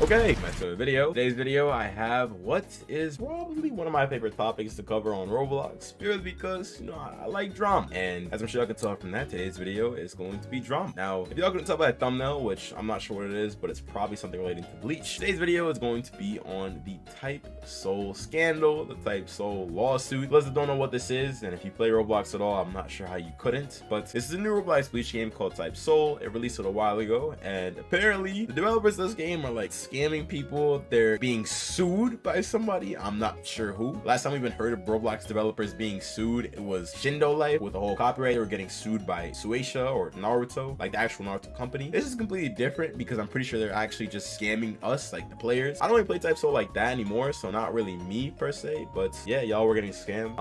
Okay, back to the video. Today's video, I have what is probably one of my favorite topics to cover on Roblox, purely because, you know, I like drama. And as I'm sure y'all can tell from that, today's video is going to be drama. Now, if y'all couldn't tell by the thumbnail, which I'm not sure what it is, but it's probably something relating to Bleach, today's video is going to be on the Type Soul scandal, the Type Soul lawsuit. Those that don't know what this is, and if you play Roblox at all, I'm not sure how you couldn't, but this is a new Roblox Bleach game called Type Soul. It released it a while ago, and apparently the developers of this game are like scamming people. They're being sued by somebody. I'm not sure who. Last time we even heard of Roblox developers being sued, it was Shindo Life with the whole copyright. They were getting sued by Shueisha or Naruto, like the actual Naruto company. This is completely different because I'm pretty sure they're actually just scamming us, like the players. I don't really play Type Soul like that anymore, so not really me per se, but yeah, y'all were getting scammed.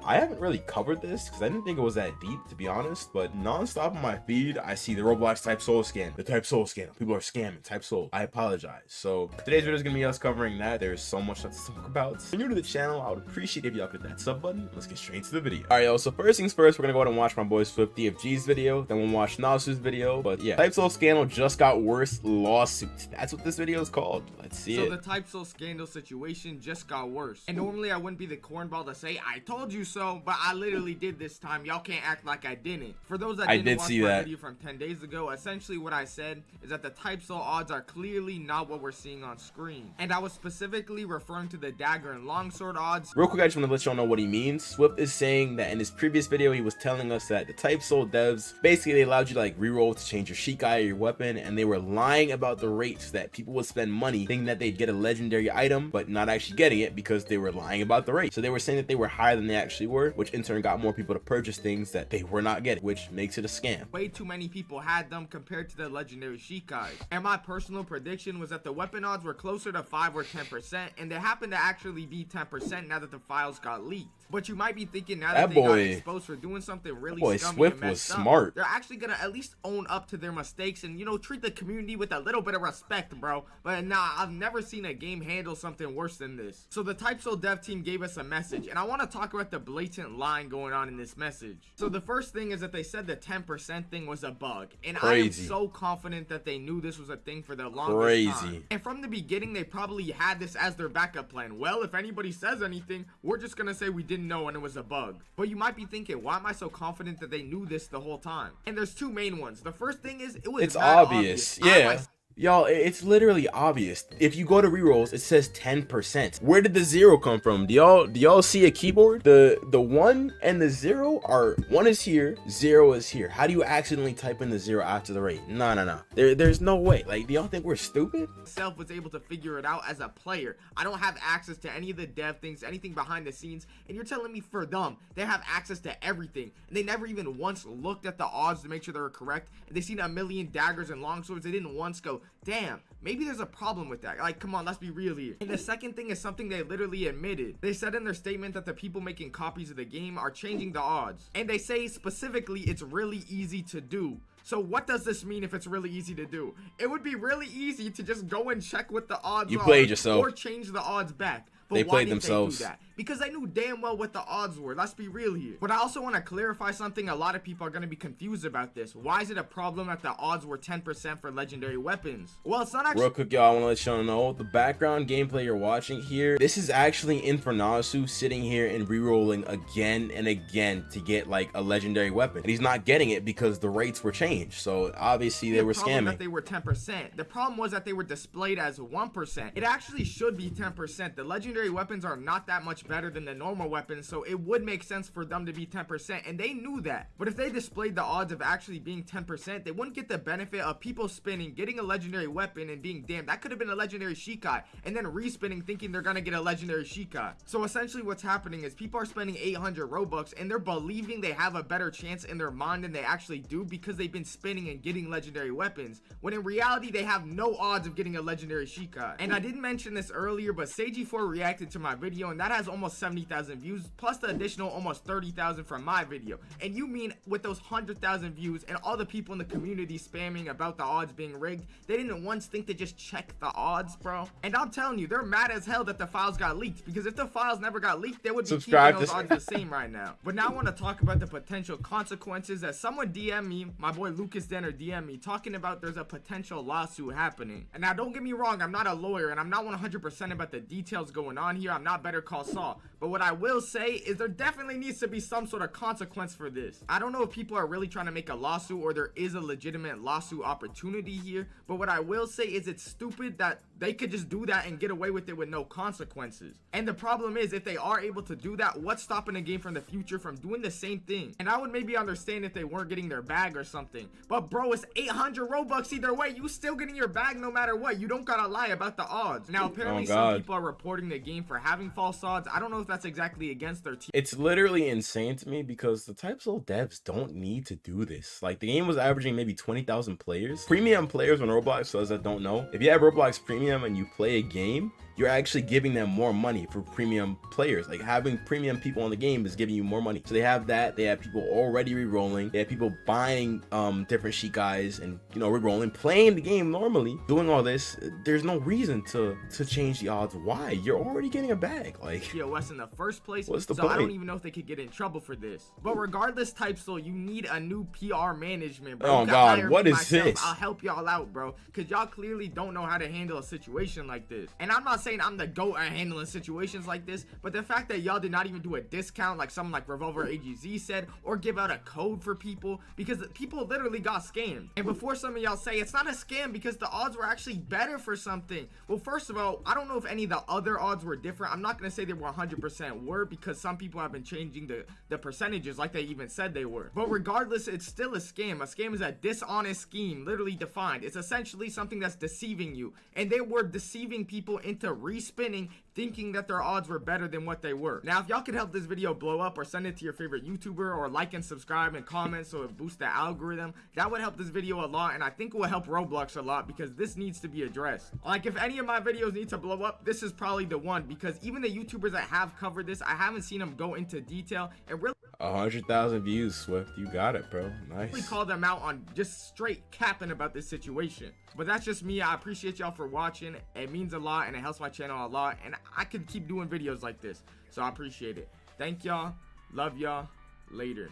I haven't really covered this because I didn't think it was that deep, to be honest, but non-stop on my feed I see the Roblox Type Soul scam, the Type Soul scam. People are scamming Type Soul. I apologize. So today's video is gonna be us covering that. There's so much to talk about. If you're new to the channel, I would appreciate if y'all hit that sub button. Let's get straight into the video. All right, y'all, so first things first, we're gonna go ahead and watch my boy SwiftDFG's video, then we'll watch Nasu's video. But yeah, Type Soul scandal just got worse lawsuit. That's what this video is called. Let's see it. So the Type Soul scandal situation just got worse, and normally I wouldn't be the cornball to say I told you so, but I literally did this time. Y'all can't act like I didn't. For those that didn't watch my video from 10 days ago, essentially what I said is that the Type Soul odds are clearly not what we're seeing on screen, and I was specifically referring to the dagger and longsword odds. Real quick, I just want to let y'all know what he means. Swift is saying that in his previous video, he was telling us that the Type Soul devs, basically they allowed you to like reroll to change your Shikai or your weapon, and they were lying about the rates that people would spend money thinking that they'd get a legendary item, but not actually getting it because they were lying about the rate. So they were saying that they were higher than they actually were, which in turn got more people to purchase things that they were not getting, which makes it a scam. Way too many people had them compared to the legendary Shikai, and my personal prediction was that the weapon odds were closer to 5 or 10%, and they happen to actually be 10% now that the files got leaked. But you might be thinking now that they got exposed for doing something really scummy and messed up, they're actually gonna at least own up to their mistakes and, you know, treat the community with a little bit of respect, bro. But nah, I've never seen a game handle something worse than this. So the Type Soul dev team gave us a message, and I want to talk about the blatant lying going on in this message. So the first thing is that they said the 10% thing was a bug, and I am so confident that they knew this was a thing for the longest time. And from the beginning, they probably had this as their backup plan. Well, if anybody says anything, we're just gonna say we didn't know and it was a bug. But you might be thinking, why am I so confident that they knew this the whole time? And there's two main ones. The first thing is it's obvious. Yeah. Y'all, it's literally obvious. If you go to rerolls, it says 10%. Where did the 0 come from? Do y'all see a keyboard? The 1 and the 0 are, 1 is here, 0 is here. How do you accidentally type in the 0 after the rate? No. There's no way. Like, do y'all think we're stupid? Self was able to figure it out as a player. I don't have access to any of the dev things, anything behind the scenes, and you're telling me for them, they have access to everything, and they never even once looked at the odds to make sure they were correct, and they seen a million daggers and longswords. They didn't once go, damn, maybe there's a problem with that. Like, come on, let's be real here. And the second thing is something they literally admitted. They said in their statement that the people making copies of the game are changing the odds, and they say specifically it's really easy to do. So what does this mean if it's really easy to do? It would be really easy to just go and check what the odds are or change the odds back. But they played themselves. They do that? Because I knew damn well what the odds were. Let's be real here. But I also want to clarify something. A lot of people are going to be confused about this. Why is it a problem that the odds were 10% for legendary weapons? Well, it's not actually... Real quick, y'all, I want to let y'all know, the background gameplay you're watching here, this is actually Nasu sitting here and re-rolling again and again to get, like, a legendary weapon. And he's not getting it because the rates were changed. So, obviously, they were scamming. That they were 10%. The problem was that they were displayed as 1%. It actually should be 10%. The legendary weapons are not that much better than the normal weapons, so it would make sense for them to be 10%, and they knew that. But if they displayed the odds of actually being 10%, they wouldn't get the benefit of people spinning, getting a legendary weapon, and being damn, that could have been a legendary Shikai, and then respinning thinking they're gonna get a legendary Shikai. So essentially what's happening is people are spending 800 Robux, and they're believing they have a better chance in their mind than they actually do because they've been spinning and getting legendary weapons, when in reality they have no odds of getting a legendary Shikai. And I didn't mention this earlier, but Seiji 4 reacted to my video, and that has almost 70,000 views, plus the additional almost 30,000 from my video. And you mean with those 100,000 views and all the people in the community spamming about the odds being rigged, they didn't once think to just check the odds, bro? And I'm telling you, they're mad as hell that the files got leaked, because if the files never got leaked, they would be keeping those odds the same right now. But now I want to talk about the potential consequences, as someone DM me, my boy Lucas Denner DM me, talking about there's a potential lawsuit happening. And now don't get me wrong, I'm not a lawyer and I'm not 100% about the details going on here. I'm not Better Call Saul. But what I will say is there definitely needs to be some sort of consequence for this. I don't know if people are really trying to make a lawsuit or there is a legitimate lawsuit opportunity here, but what I will say is it's stupid that they could just do that and get away with it with no consequences. And the problem is, if they are able to do that, what's stopping a game from the future from doing the same thing? And I would maybe understand if they weren't getting their bag or something, but bro, it's 800 Robux either way. You still getting your bag no matter what. You don't gotta lie about the odds. Now apparently some people are reporting the game for having false odds. I don't know if that's exactly against their team. It's literally insane to me because the TypeSoul devs don't need to do this. Like, the game was averaging maybe 20,000 players. Premium players on Roblox, for those that don't know, if you have Roblox Premium and you play a game, you're actually giving them more money for premium players. Like, having premium people on the game is giving you more money. So they have that. They have people already re-rolling. They have people buying different Slykage and, you know, re-rolling, playing the game normally. Doing all this, there's no reason to change the odds. Why? You're already getting a bag. Like, POS in the first place. What's the so point? I don't even know if they could get in trouble for this. But regardless, TypeSoul, you need a new PR management, bro. Oh God, what is this? I'll help y'all out, bro, because y'all clearly don't know how to handle a situation like this. And I'm not saying I'm the GOAT at handling situations like this, but the fact that y'all did not even do a discount like someone like Revolver AGZ said, or give out a code for people, because people literally got scammed. And before some of y'all say it's not a scam because the odds were actually better for something, well, first of all, I don't know if any of the other odds were different. I'm not gonna say they were 100% were, because some people have been changing the percentages like they even said they were. But regardless, it's still a scam. A scam is a dishonest scheme, literally defined. It's essentially something that's deceiving you, and they were deceiving people into respinning, thinking that their odds were better than what they were. Now, if y'all could help this video blow up, or send it to your favorite YouTuber, or like and subscribe and comment so it boosts the algorithm, that would help this video a lot, and I think it will help Roblox a lot, because this needs to be addressed. Like, if any of my videos need to blow up, this is probably the one, because even the YouTubers that have covered this, I haven't seen them go into detail and really 100,000 views, Swift. You got it, bro. Nice. call them out on just straight capping about this situation. But that's just me. I appreciate y'all for watching. It means a lot and it helps my channel a lot, and I could keep doing videos like this, so I appreciate it. Thank y'all. Love y'all. Later.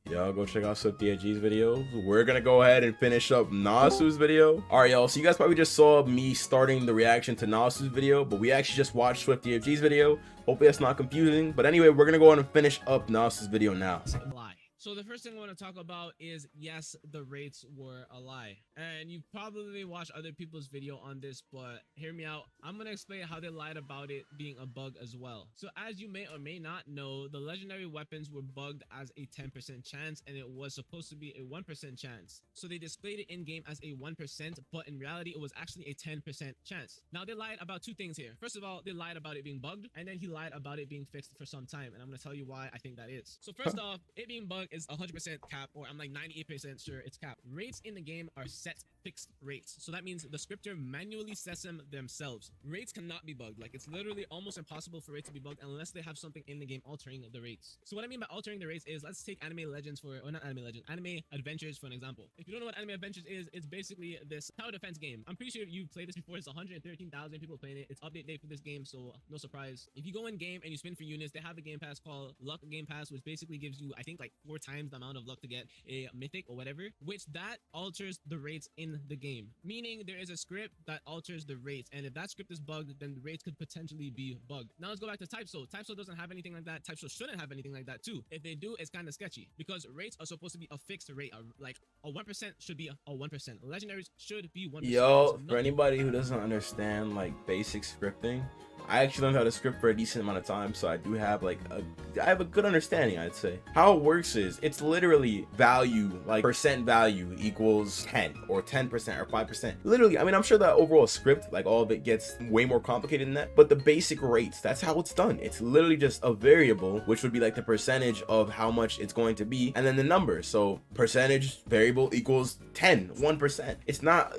Y'all go check out SwiftDFG's video. We're gonna go ahead and finish up Nasu's video. All right, y'all, so you guys probably just saw me starting the reaction to Nasu's video, but we actually just watched SwiftDFG's video. Hopefully that's not confusing, but anyway, we're gonna go ahead and finish up Nasu's video now. So the first thing I want to talk about is, yes, the rates were a lie. And you've probably watched other people's video on this, but hear me out. I'm going to explain how they lied about it being a bug as well. So as you may or may not know, the legendary weapons were bugged as a 10% chance, and it was supposed to be a 1% chance. So they displayed it in game as a 1%, but in reality, it was actually a 10% chance. Now they lied about two things here. First of all, they lied about it being bugged, and then he lied about it being fixed for some time. And I'm going to tell you why I think that is. So first off, it being bugged is 100% cap, or I'm like 98% sure it's cap. Rates in the game are set fixed rates, so that means the scripter manually sets them themselves. Rates cannot be bugged. Like, it's literally almost impossible for rates to be bugged unless they have something in the game altering the rates. So what I mean by altering the rates is, let's take Anime Legends or not Anime Legends, Anime Adventures for an example. If you don't know what Anime Adventures is, it's basically this tower defense game. I'm pretty sure you've played this before. It's 113,000 people playing it. It's update day for this game, so no surprise. If you go in game and you spin for units, they have a game pass called Luck Game Pass, which basically gives you, I think, like 4 times the amount of luck to get a mythic or whatever, which that alters the rates in the game. Meaning there is a script that alters the rates, and if that script is bugged, then the rates could potentially be bugged. Now let's go back to TypeSoul. TypeSoul doesn't have anything like that. TypeSoul shouldn't have anything like that too. If they do, it's kind of sketchy, because rates are supposed to be a fixed rate. Like a 1% should be a 1%. Legendaries should be 1%. Yo, for anybody who doesn't understand like basic scripting, I actually learned how to script for a decent amount of time, so I do have like I have a good understanding, I'd say. How it works is, it's literally value, like percent value equals 10 or 10% or 5%. Literally, I mean, I'm sure that overall script, like all of it gets way more complicated than that, but the basic rates, that's how it's done. It's literally just a variable, which would be like the percentage of how much it's going to be, and then the number. So percentage variable equals 1%. It's not,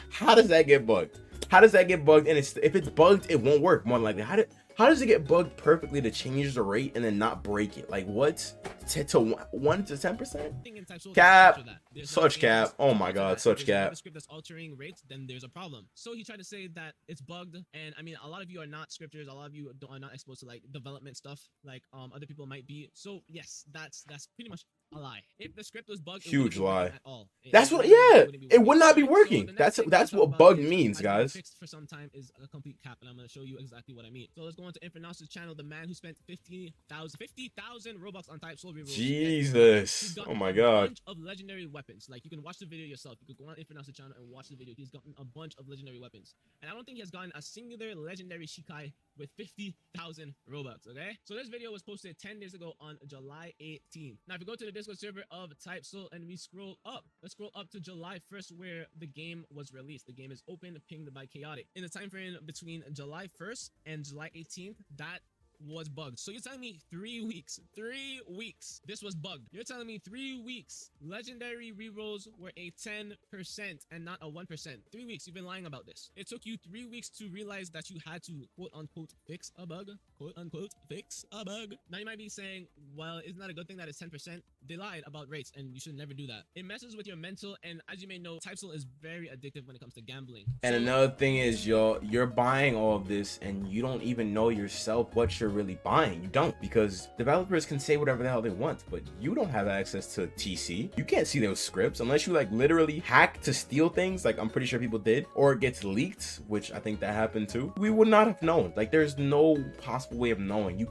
how does that get bugged? How does that get bugged? And if it's bugged, it won't work more than likely. How does it get bugged perfectly to change the rate and then not break it? Like what? To 1 to 10%? Cap. Such cap. Oh my god, such cap. Script that's altering rates, then there's a problem. So he tried to say that it's bugged, and I mean, a lot of you are not scripters, a lot of you are not exposed to like development stuff like other people might be. So yes, that's pretty much a lie. If the script was bugged, huge lie at all. That's what, yeah, it would not be working. That's what bugged means, guys. Fixed for some time is a complete cap, and I'm going to show you exactly what I mean. So let's go on to Infernaus's channel, the man who spent 50,000 Robux on type soul rerolls. Jesus, oh my god. A bunch of legendary weapons. Like, you can watch the video yourself. You could go on Infernaus's channel and watch the video. He's gotten a bunch of legendary weapons, and I don't think he has gotten a singular legendary Shikai with 50,000 Robux. Okay, so this video was posted 10 days ago on July 18th. Now if you go to the Discord server of Type Soul and we scroll up, let's scroll up to July 1st where the game was released. The game is open, pinged by chaotic. In the time frame between July 1st and July 18th, that was bugged. So you're telling me 3 weeks this was bugged? You're telling me 3 weeks legendary rerolls were a 10% and not a 1%? 3 weeks, you've been lying about this. It took you 3 weeks to realize that you had to quote unquote fix a bug. Quote unquote fix a bug. Now you might be saying, well, isn't that a good thing that it's 10%? They lied about rates and you should never do that. It messes with your mental, and as you may know, Type Soul is very addictive when it comes to gambling. And another thing is, you're buying all of this and you don't even know yourself what you're really buying. You don't, because developers can say whatever the hell they want, but you don't have access to TC. You can't see those scripts unless you like literally hack to steal things, like I'm pretty sure people did, or it gets leaked, which I think that happened too. We would not have known. Like, there's no possible way of knowing. You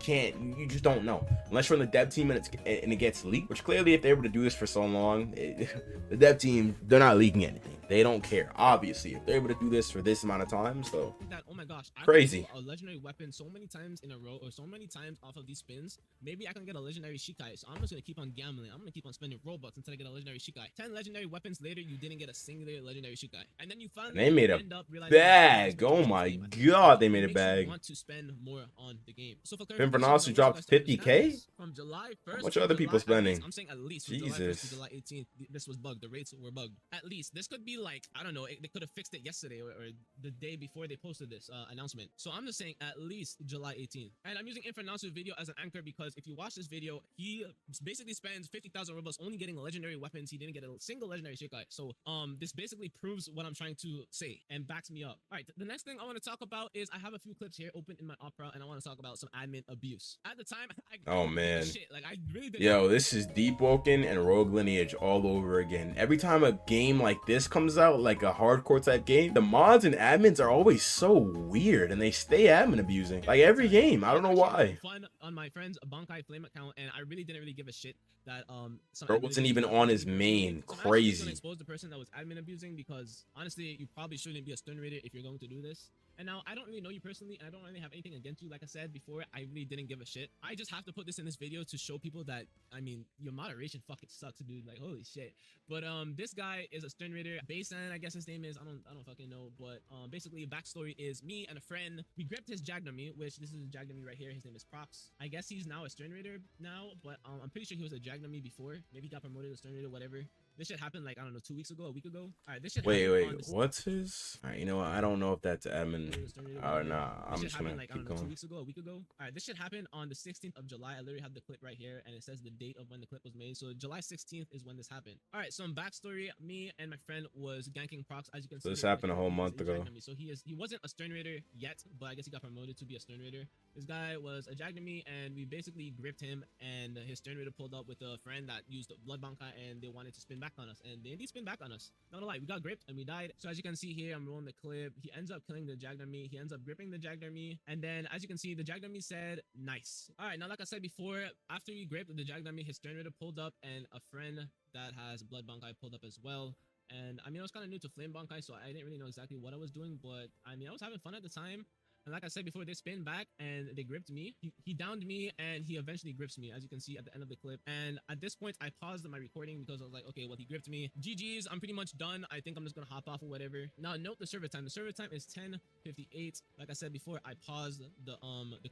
just don't know unless you're on the dev team and it gets leaked, which clearly if they're able to do this for so long, the dev team, they're not leaking anything. They don't care, obviously, if they're able to do this for this amount of time. So that, oh my gosh, I crazy. A legendary weapon so many times in a row, or so many times off of these spins, maybe I can get a legendary Shikai. So I'm just gonna keep on gambling. I'm gonna keep on spending Robux until I get a legendary Shikai. 10 legendary weapons later, you didn't get a singular legendary Shikai, and then you finally end up realizing bag. Oh my god, they made a bag. You want to spend more on the game. So for Infernaus dropped 50k from July 1st. How much are other people spending? I'm saying at least from Jesus. July 1st to July 18th, this was bugged. The rates were bugged. At least this could be like, I don't know, they could have fixed it yesterday or the day before they posted this announcement. So I'm just saying at least July 18th. And I'm using Infernaus' video as an anchor because if you watch this video, he basically spends 50,000 Robux only getting legendary weapons. He didn't get a single legendary Shikai. So this basically proves what I'm trying to say and backs me up. All right, the next thing I want to talk about is I have a few clips here open in my Opera, and I want to talk about some admin abuse. At the time, oh man, shit, like I really didn't. Yo, this is Deep Woken and Rogue Lineage all over again. Every time a game like this comes out, like a hardcore type game, the mods and admins are always so weird and they stay admin abusing. Like every game, I don't know why. Fun on my friend's Bankai Flame account, and I really didn't give a shit that Bro wasn't even on his main. Crazy. I'm expose the person that was admin abusing because honestly, you probably shouldn't be a stun raider if you're going to do this. And now I don't really know you personally, and I don't really have anything against you. Like I said before, I really didn't give a shit. I just have to put this in this video to show people that, I mean, your moderation fucking sucks, dude. Like, holy shit. But this guy is a stun raider. Basin, I guess his name is. I don't fucking know. But basically, backstory is me and a friend. We gripped his Jagnami, which this is Jagnami right here. His name is Prox. I guess he's now a stun raider now, but I'm pretty sure he was a Jagnami before. Maybe he got promoted to stun raider, whatever. This shit happened like, I don't know, 2 weeks ago, a week ago. All right, this shit wait, what's his? All right, you know what? I don't know if that's admin. Oh, nah, I'm just gonna like, keep going. 2 weeks ago, a week ago. All right, this shit happened on the 16th of July. I literally have the clip right here, and it says the date of when the clip was made. So July 16th is when this happened. All right, so in backstory, me and my friend was ganking Prox, as you can see. So this happened a whole month ago. So he wasn't a stun raider yet, but I guess he got promoted to be a stun raider. This guy was a Jagnami, and we basically gripped him, and his stun raider pulled up with a friend that used Blood Bankai, and they wanted to spin back on us, and they indeed spin back on us. Not a lie, we got gripped and we died. So as you can see here, I'm rolling the clip. He ends up killing the Jagnami. He ends up gripping the Jagnami, and then as you can see, the Jagnami said, nice. All right, now like I said before, after we gripped the Jagnami, his stun raider pulled up, and a friend that has Blood Bankai pulled up as well. And I mean, I was kind of new to Flame Bankai, so I didn't really know exactly what I was doing, but I mean, I was having fun at the time. And like I said before, they spin back and they gripped me. He downed me, and he eventually grips me, as you can see at the end of the clip. And at this point, I paused my recording because I was like, okay, well, he gripped me. GG's, I'm pretty much done. I think I'm just gonna hop off or whatever. Now, note the server time. The server time is 10:58. Like I said before, I paused the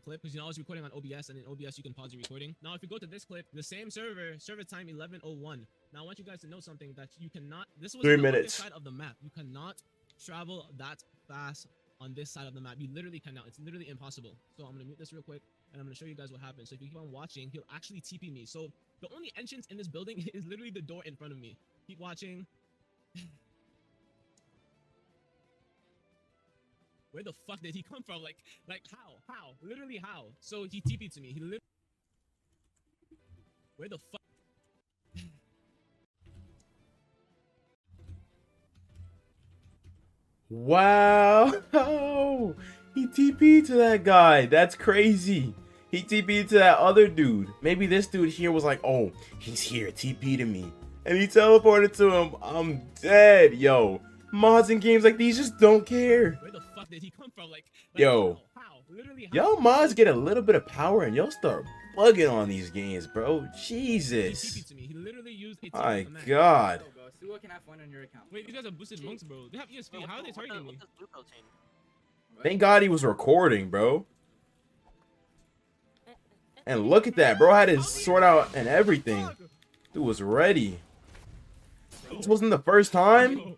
clip because, you know, I was recording on OBS, and in OBS, you can pause your recording. Now, if you go to this clip, the same server time 11:01. Now, I want you guys to know something that you cannot. This was 3 the minutes side of the map. You cannot travel that fast on this side of the map. You literally cannot. It's literally impossible. So I'm gonna mute this real quick, and I'm gonna show you guys what happens. So if you keep on watching, he'll actually TP me. So the only entrance in this building is literally the door in front of me. Keep watching. Where the fuck did he come from? Like how? Literally how? So he TP'd to me. He literally. Where the fuck? Wow. He TP'd to that guy. That's crazy. He TP'd to that other dude. Maybe this dude here was like, oh, he's here. TP to me. And he teleported to him. I'm dead. Yo. Mods in games like these just don't care. Where the fuck did he come from? Like yo. How? Literally how? Yo, mods get a little bit of power and you'll start bugging on these games, bro. Jesus. He TP'd to me. He literally used a My command. God. Suo can have fun on your account. Wait, these guys are boosted monks, bro. They have ESP. How are they targeting me? Thank God he was recording, bro. And look at that, bro. Had his sword out and everything. Dude was ready. This wasn't the first time.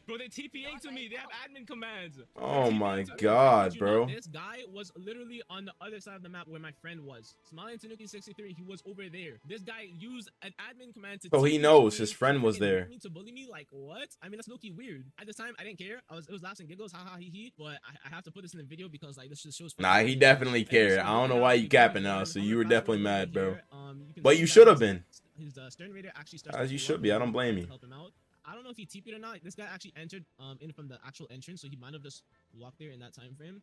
Bro, they TPing to me. They have admin commands. Oh my God, bro. This guy was literally on the other side of the map where my friend was. Smiling Tanuki 63, he was over there. This guy used an admin command to. So he knows his friend was there. To bully me, like what? I mean, that's low-key weird. At the time, I didn't care. It was laughs and giggles, haha, hee hee. But I have to put this in the video because like this just shows. Nah, he definitely cared. I don't know why you capping now. So you were definitely mad, bro. But you should have been. His stern raider actually starts. As you should be. I don't blame you. Help him out. I don't know if he TP'd or not. This guy actually entered in from the actual entrance, so he might have just walked there in that time frame.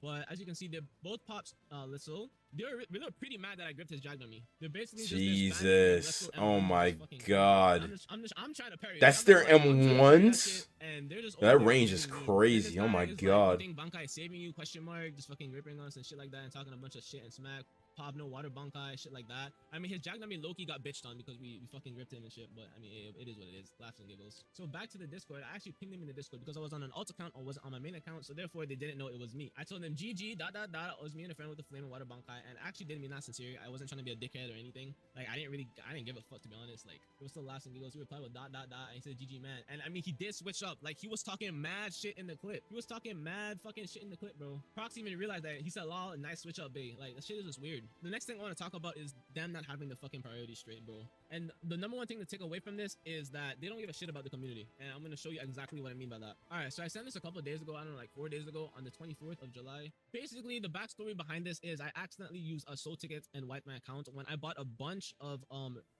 But as you can see, they're both pops little. They were pretty mad that I gripped his jag on me. They're basically Jesus. Oh my God. I'm trying to parry. That's their M1s? And they're just that range is crazy. Oh my God. Like, Bankai saving you, question mark, just fucking ripping us and shit like that and talking a bunch of shit and smack. Pop no water Bankai, shit like that. I mean, his jag on me Loki got bitched on because we fucking ripped him and shit. But I mean, it is what it is. Laughs and giggles. So back to the Discord. I actually pinged him in the Discord because I was on an alt account or wasn't on my main account. So therefore, they didn't know it was me. I told them GG, dot. It was me and a friend with the flame and water Bankai. And actually didn't mean that sincere. I wasn't trying to be a dickhead or anything. Like, I didn't give a fuck, to be honest. Like, it was still laughs and giggles. We replied with dot. And he said GG, man. And I mean, he did switch up. Like, he was talking mad shit in the clip. He was talking mad fucking shit in the clip, bro. Proxy even realized that. He said, lol, nice switch up, babe. Like, that shit is just weird. The next thing I want to talk about is them not having the fucking priority straight, bro. And the number one thing to take away from this is that they don't give a shit about the community. And I'm going to show you exactly what I mean by that. All right, so I sent this a couple of days ago. I don't know, like 4 days ago on the 24th of July. Basically, the backstory behind this is I accidentally used a soul ticket and wiped my account when I bought a bunch of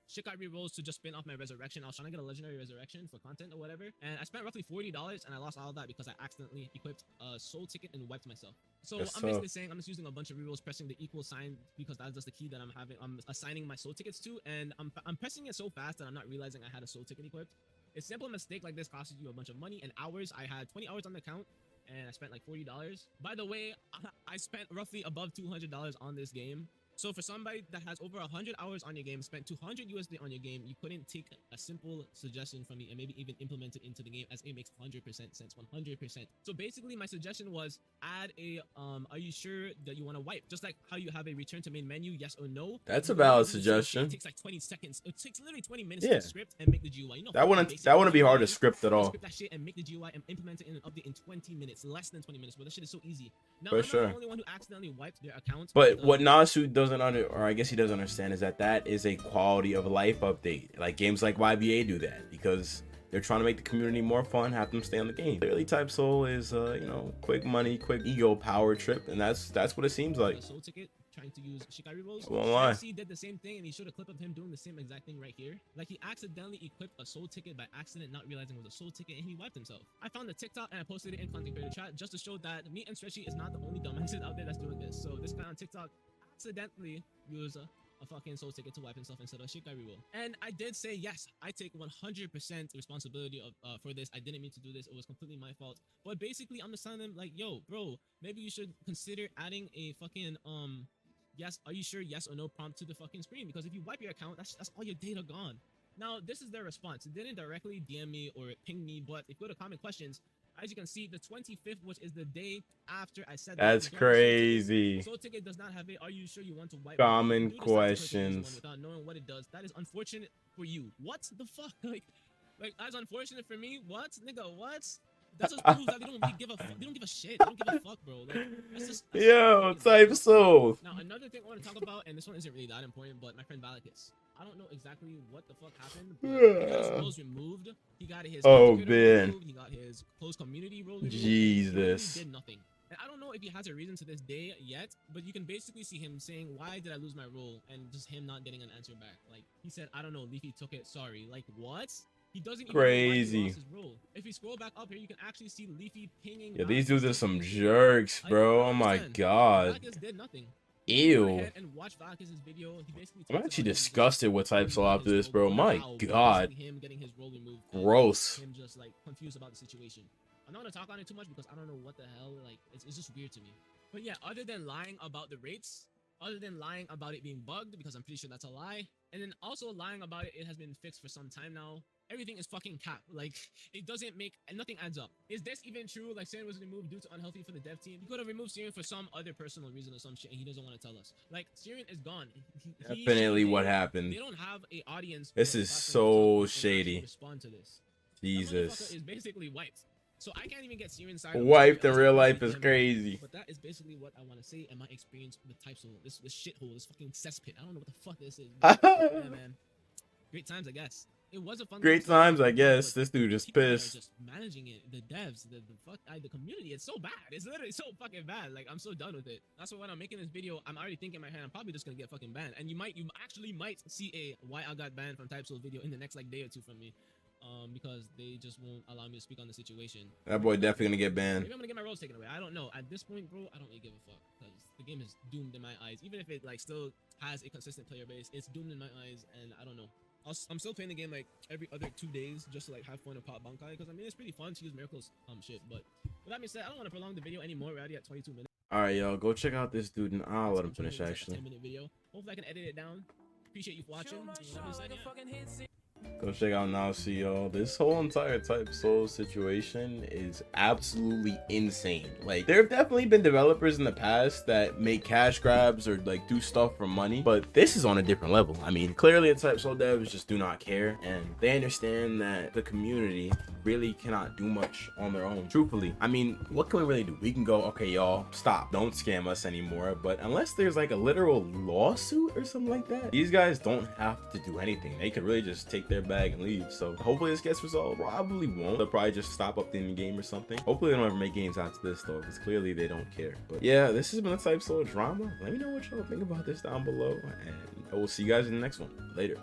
Shikai rerolls to just spin off my resurrection. I was trying to get a legendary resurrection for content or whatever, and I spent roughly $40 and I lost all of that because I accidentally equipped a soul ticket and wiped myself. So I'm basically saying I'm just using a bunch of rerolls, pressing the equal sign because that's just the key that I'm assigning my soul tickets to, and I'm pressing it so fast that I'm not realizing I had a soul ticket equipped. A simple mistake like this costs you a bunch of money and hours. I had 20 hours on the account and I spent like $40. By the way, I spent roughly above $200 on this game. So for somebody that has over 100 hours on your game, spent 200 USD on your game, you couldn't take a simple suggestion from me and maybe even implement it into the game, as it makes 100% sense, 100%. So basically my suggestion was add a, are you sure that you want to wipe? Just like how you have a return to main menu, yes or no. That's a valid suggestion. It takes like 20 seconds. It takes literally 20 minutes to script and make the GUI. You know, that wouldn't be hard to script at all. Script that shit and make the GUI and implement it in an update in 20 minutes, less than 20 minutes, bro. That shit is so easy. Now, I'm not the only one who accidentally wiped their account. But what Nasu doesn't or I guess he doesn't understand is that is a quality of life update. Like games like YBA do that because they're trying to make the community more fun, have them stay on the game. Clearly Type Soul is you know, quick money, quick ego power trip, and that's what it seems like. Soul ticket trying to use Shikai rolls. I won't lie. He did the same thing, and he showed a clip of him doing the same exact thing right here. Like he accidentally equipped a soul ticket by accident, not realizing it was a soul ticket, and he wiped himself. I found the TikTok and I posted it in content creator chat just to show that me and Stretchy is not the only dumbasses out there that's doing this. So this guy on TikTok accidentally used a fucking soul ticket to wipe himself instead of a Shikai reroll. And I did say, yes, I take 100% responsibility of for this. I didn't mean to do this. It was completely my fault. But basically, I'm just telling them, like, yo, bro, maybe you should consider adding a fucking, yes, are you sure, yes or no prompt to the fucking screen? Because if you wipe your account, that's all your data gone. Now, this is their response. It didn't directly DM me or ping me, but if you go to comment questions, as you can see, the 25th, which is the day after I said that's crazy. Soul ticket does not have it. Are you sure you want to wipe? Common questions. Without knowing what it does. That is unfortunate for you. What the fuck? Like that's unfortunate for me. What, nigga? What? that just proves that they don't really give a fuck. They don't give a shit. They don't give a fuck, bro. Like, that's Yo, type soul. Now, another thing I want to talk about, and this one isn't really that important, but my friend Valakis. I don't know exactly what the fuck happened, but he got his roles removed. He got his Man. removed. He got his closed community role removed. Jesus. He did nothing. And I don't know if he has a reason to this day yet, but you can basically see him saying, "Why did I lose my role?" and just him not getting an answer back. Like, he said, "I don't know, Leafy took it, sorry." Like, what? He doesn't even know why he lost his role. If you scroll back up here, you can actually see Leafy pinging. Yeah, these dudes are some jerks, bro. Oh my god. Valakis did nothing. Ew. And watch Valakis' video. He basically I'm actually disgusted with Type Soul after this, bro. My god. Him getting his role removed. Gross. Him just like confused about the situation. I'm not gonna talk on it too much because I don't know what the hell. Like, it's just weird to me. But yeah, other than lying about the rates, other than lying about it being bugged, because I'm pretty sure that's a lie, and then also lying about it has been fixed for some time now. Everything is fucking cap. Like, it doesn't make, and nothing adds up. Is this even true? Like, Siren was removed due to unhealthy for the dev team. He could have removed Siren for some other personal reason or some shit, and he doesn't want to tell us. Like, Siren is gone. Definitely what happened. They don't have a audience. This is so shady. Respond to this. Jesus. Is basically wiped. So I can't even get Siren side. Wiped in real life is crazy. But that is basically what I want to say and my experience with Type Soul. This shithole, this fucking cesspit. I don't know what the fuck this is. Yeah, man. Great times, I guess. It was a fun. Great times, I guess. This dude is pissed. Just managing it, the devs, the community. It's so bad. It's literally so fucking bad. Like, I'm so done with it. That's why when I'm making this video, I'm already thinking in my head, I'm probably just gonna get fucking banned. And you actually might see a why I got banned from Type Soul video in the next like day or two from me. Because they just won't allow me to speak on the situation. That boy definitely gonna get banned. Maybe I'm gonna get my roles taken away. I don't know. At this point, bro, I don't really give a fuck because the game is doomed in my eyes. Even if it like still has a consistent player base, it's doomed in my eyes, and I don't know. I'm still playing the game like every other 2 days just to like have fun and pop Bankai because I mean it's pretty fun to use miracles shit. But with that being said, I don't want to prolong the video anymore. We're already at 22 minutes. All right, y'all, go check out this dude, and I'll let him finish actually. 10-minute video. Hopefully I can edit it down. Appreciate you watching. Go check out now, see y'all. This whole entire Type Soul situation is absolutely insane. Like, there have definitely been developers in the past that make cash grabs or like do stuff for money, but this is on a different level. I mean, clearly the Type Soul devs just do not care, and they understand that the community really cannot do much on their own. Truthfully, I mean, what can we really do? We can go, okay, y'all, stop, don't scam us anymore. But unless there's like a literal lawsuit or something like that, these guys don't have to do anything. They could really just take their bag and leave. So hopefully this gets resolved. Probably won't. They'll probably just stop updating the game or something. Hopefully they don't ever make games after this though, because clearly they don't care. But yeah, this has been a Type Soul drama. Let me know what y'all think about this down below, and I will see you guys in the next one. Later.